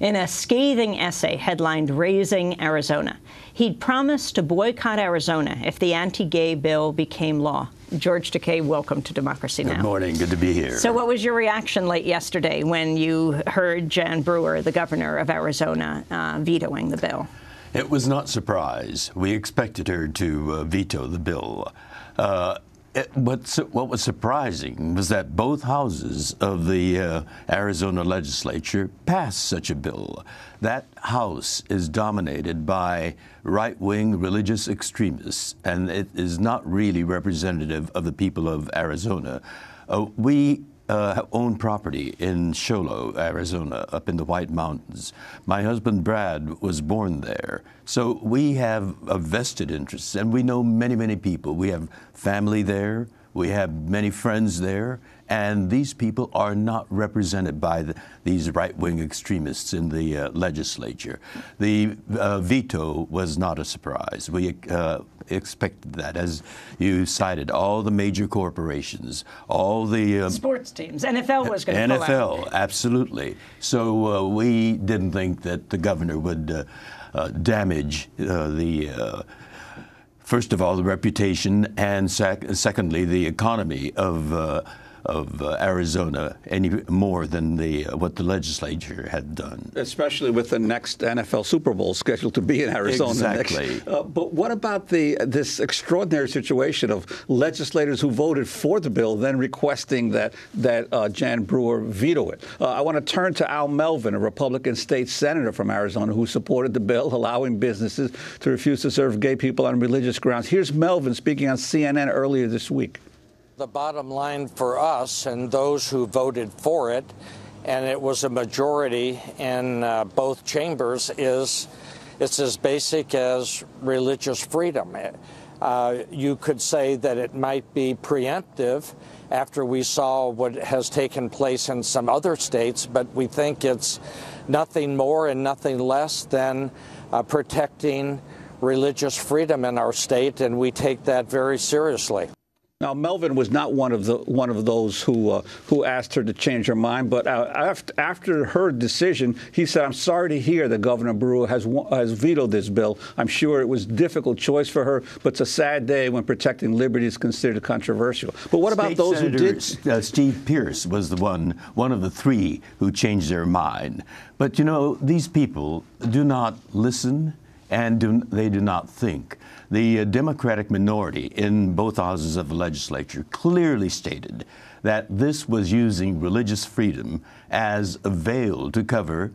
in a scathing essay headlined Razing Arizona. He'd promised to boycott Arizona if the anti-gay bill became law. George Takei, welcome to Democracy Now! Good morning. Good to be here. So what was your reaction late yesterday when you heard Jan Brewer, the governor of Arizona, vetoing the bill? It was not surprise. We expected her to veto the bill. What was surprising was that both houses of the Arizona legislature passed such a bill. That house is dominated by right-wing religious extremists, and it is not really representative of the people of Arizona. We own property in Sholo, Arizona, up in the White Mountains. My husband, Brad, was born there. So we have a vested interest, and we know many, many people. We have family there. We have many friends there. And these people are not represented by these right-wing extremists in the legislature. The veto was not a surprise. We expected that, as you cited, all the major corporations, all the sports teams. NFL was going to pull out. NFL, absolutely. So we didn't think that the governor would damage first of all, the reputation, and secondly, the economy of Arizona any more than what the legislature had done. Especially with the next NFL Super Bowl scheduled to be in Arizona. Exactly. But what about this extraordinary situation of legislators who voted for the bill then requesting that Jan Brewer veto it? I want to turn to Al Melvin, a Republican state senator from Arizona who supported the bill allowing businesses to refuse to serve gay people on religious grounds. Here's Melvin speaking on CNN earlier this week. The bottom line for us and those who voted for it, and it was a majority in both chambers, is it's as basic as religious freedom. You could say that it might be preemptive after we saw what has taken place in some other states, but we think it's nothing more and nothing less than protecting religious freedom in our state, and we take that very seriously. Now, Melvin was not one of those who asked her to change her mind, but after her decision, he said, "I'm sorry to hear that Governor Brewer has vetoed this bill. I'm sure it was a difficult choice for her, but it's a sad day when protecting liberty is considered controversial." But what about those who did? Steve Pierce was one of the three who changed their mind. But you know, these people do not listen, and they do not think. The Democratic minority in both houses of the legislature clearly stated that this was using religious freedom as a veil to cover,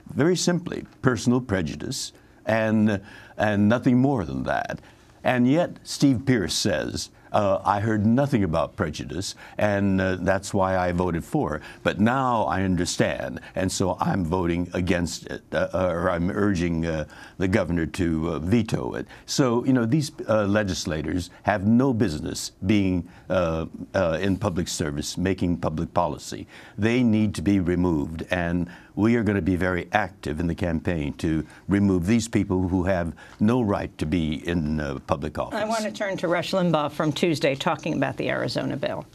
very simply, personal prejudice and nothing more than that. And yet Steve Pierce says, I heard nothing about prejudice, and that's why I voted for it. But now I understand, and so I'm voting against it, or I'm urging the governor to veto it. So, you know, these legislators have no business being in public service, making public policy. They need to be removed, and we are going to be very active in the campaign to remove these people who have no right to be in public office. I want to turn to Rush Limbaugh from Tuesday talking about the Arizona bill.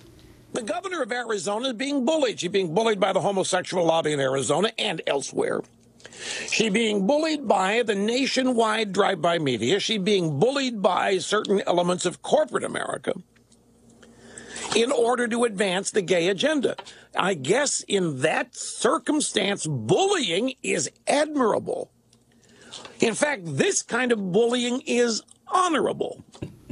The governor of Arizona is being bullied. She's being bullied by the homosexual lobby in Arizona and elsewhere. She's being bullied by the nationwide drive-by media. She's being bullied by certain elements of corporate America in order to advance the gay agenda. I guess in that circumstance, bullying is admirable. In fact, this kind of bullying is honorable.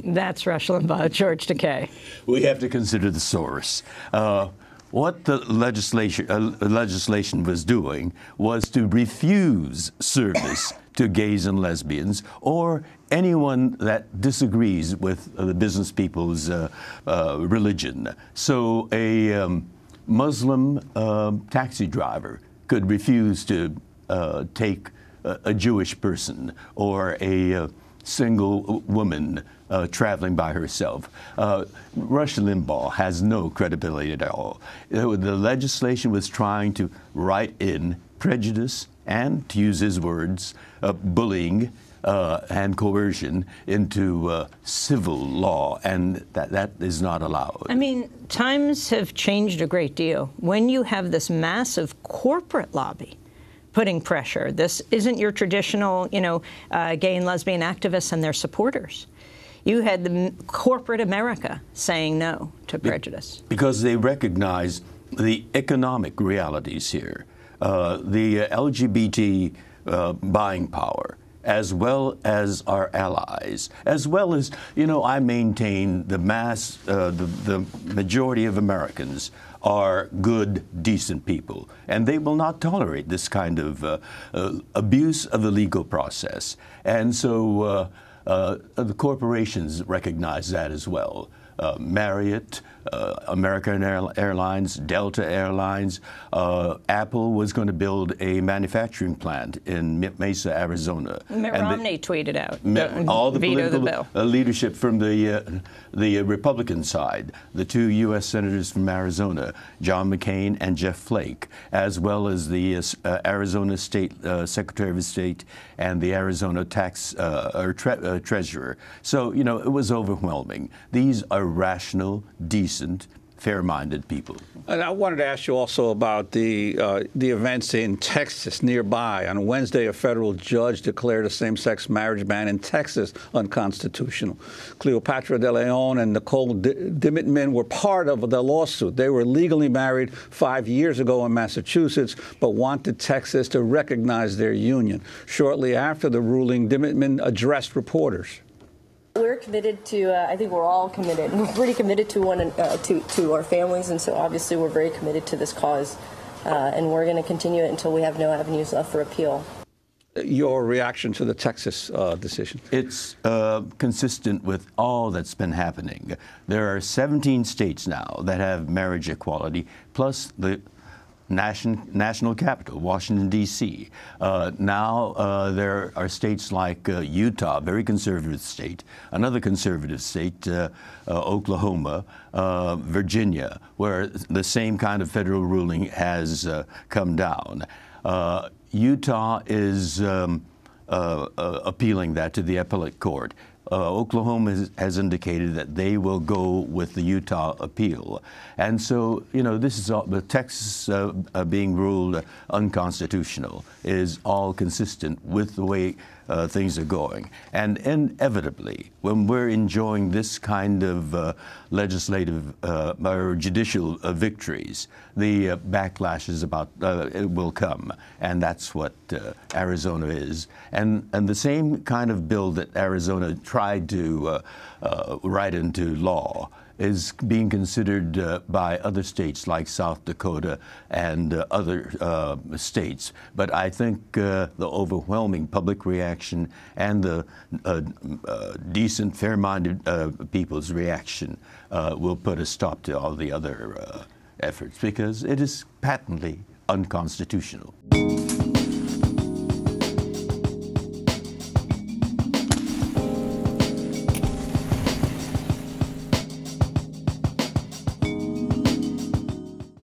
That's Rush Limbaugh. George Takei. We have to consider the source. What the legislation was doing was to refuse service to gays and lesbians or anyone that disagrees with the business people's religion. So a Muslim taxi driver could refuse to take a Jewish person or a single woman traveling by herself. Rush Limbaugh has no credibility at all. The legislation was trying to write in prejudice and, to use his words, bullying and coercion into civil law, and that is not allowed. I mean, times have changed a great deal. When you have this massive corporate lobby putting pressure. This isn't your traditional, gay and lesbian activists and their supporters. You had the corporate America saying no to prejudice. Because they recognize the economic realities here, the LGBT buying power, as well as our allies, as well as, I maintain the majority of Americans are good, decent people, and they will not tolerate this kind of abuse of the legal process. And so the corporations recognize that as well. Marriott, American Airlines, Delta Airlines. Apple was going to build a manufacturing plant in Mesa, Arizona. Mitt Romney tweeted out, all the veto political the bill. Leadership from the Republican side, the two U.S. senators from Arizona, John McCain and Jeff Flake, as well as the Arizona State Secretary of State and the Arizona Treasurer. So, it was overwhelming. These are rational, decent, fair-minded people. And I wanted to ask you also about the events in Texas nearby. On Wednesday, a federal judge declared a same-sex marriage ban in Texas unconstitutional. Cleopatra de Leon and Nicole Dimmittman were part of the lawsuit. They were legally married 5 years ago in Massachusetts, but wanted Texas to recognize their union. Shortly after the ruling, Dimmittman addressed reporters. We're committed to, I think we're all committed. We're pretty committed to our families, and so obviously we're very committed to this cause, and we're going to continue it until we have no avenues left for appeal. Your reaction to the Texas decision? It's consistent with all that's been happening. There are 17 states now that have marriage equality, plus the national capital, Washington, D.C. Now there are states like Utah, very conservative state, another conservative state, Oklahoma, Virginia, where the same kind of federal ruling has come down. Utah is appealing that to the appellate court. Oklahoma has indicated that they will go with the Utah appeal. And so, this is all, the Texas being ruled unconstitutional is all consistent with the way things are going. And inevitably, when we're enjoying this kind of legislative or judicial victories, the backlashes will come. And that's what Arizona is. And the same kind of bill that Arizona tried to write into law is being considered by other states like South Dakota and other states. But I think the overwhelming public reaction and the decent, fair-minded people's reaction will put a stop to all the other efforts, because it is patently unconstitutional.